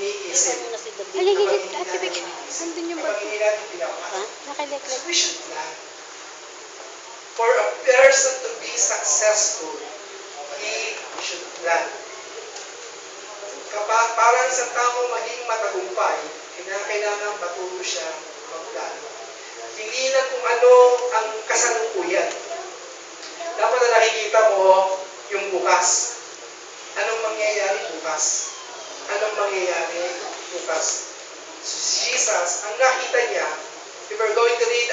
iniisip. Ay, Ate Vic, andun yung bag. Kapag hindi natin pinapasok. So Nakileklik. we should plan. For a person to be successful, he should plan. Kapag parang isang tao maging matagumpay, kailangan patuloy siya magplano. Hindi lang kung ano ang kasalukuyan. Dapat na nakikita mo yung bukas. Anong mangyayari bukas? Anong mangyayari bukas? So Jesus, ang nakita niya, if we're going to read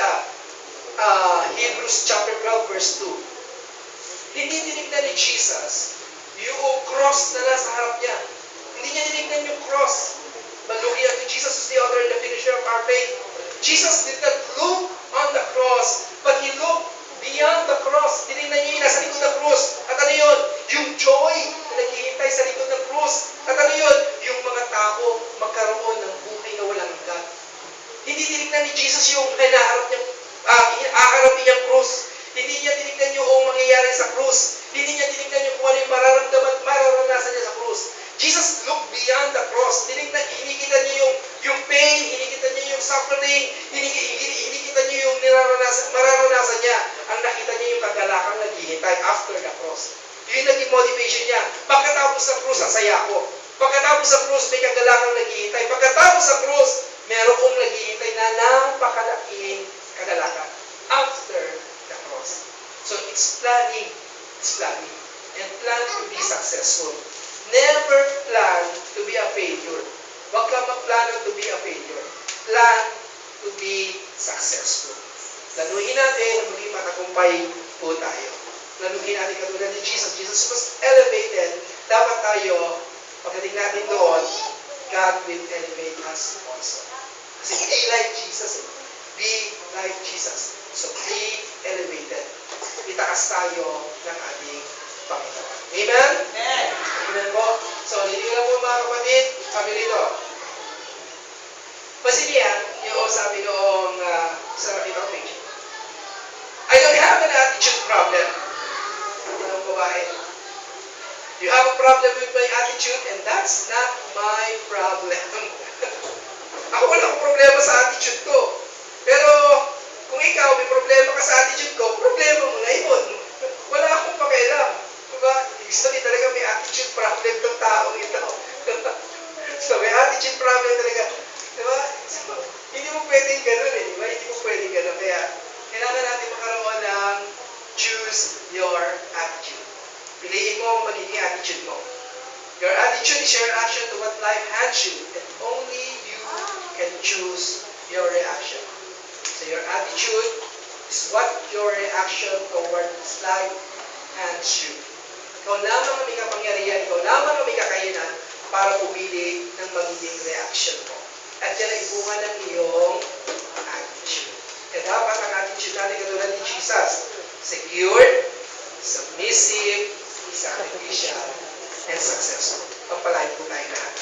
Hebrews chapter 12 verse 2, hindi tinignan ni Jesus yung cross na nasa harap niya. Hindi niya tinignan yung cross. But looking at Jesus is the author and the finisher of our faith. Jesus did not look on the cross, but He looked beyond the cross. Tinignan niya yung nasa likod ng cross. At ano yun? Yung joy na naghihintay sa likod ng cross. At ano yun? Yung mga tao magkaroon ng buhay na walang hanggan. Hindi tinignan ni Jesus yung hinaharap niya, aharapin niyang cross. Hindi niya tinignan yung mangyayari sa cross. Hindi niya tinignan yung kung ano yung mararamdaman at mararanasan niya sa cross. Jesus looked beyond the cross. Hinikita niya yung pain, hinikita niya yung suffering, hinikita niya yung mararanasan niya. Ang nakita niya yung kagalakang naghihintay after the cross. Yun naging motivation niya. Pagkatapos sa cross, sasaya ako. Pagkatapos sa cross, may kagalakang naghihintay. Pagkatapos sa cross, meron kong naghihintay na napakalaking kagalakan. After the cross. So it's planning. It's planning. And plan to be successful. Never plan to be a failure. Huwag ka magplano to be a failure. Plan to be successful. Planuhin natin na maging matagumpay po tayo. Planuhin natin katulad ni Jesus. Jesus was elevated. Dapat tayo, pagdating natin doon, God will elevate us also. Kasi be like Jesus. Be like Jesus. So be elevated. Itaas tayo ng ating Panginoon. Amen? Amen. Amen po. So, hindi lang po mga kapatid, kami rito. Masinihan, yung sabi noong sa nakita page. I don't have an attitude problem. Anong babae? You have a problem with my attitude and that's not my problem. Ako wala akong problema sa attitude ko. Pero, kung ikaw may problema ka sa attitude ko, problema mo na yun. Wala akong pakialam. Diba? Ibig sabihin talaga may attitude problem ng taong ito. So, may attitude problem talaga. Diba? So, hindi mo pwedeng gano'n eh. Diba? Hindi mo pwedeng gano'n. Kaya, kailangan natin makaroon ng choose your attitude. Piliin mo ang magiging attitude mo. Your attitude is your reaction to what life hands you. And only you can choose your reaction. So, your attitude is what your reaction towards life hands you. Ikaw lamang ang may kapangyarihan, ikaw lamang ang may kakayanan para pumili ng magiging reaction mo. At yan ay bunga ng iyong attitude. Kaya dapat ang attitude natin katulad ni Jesus, secured, submissive, sacrificial, and successful. Pagpalain po tayo lahat.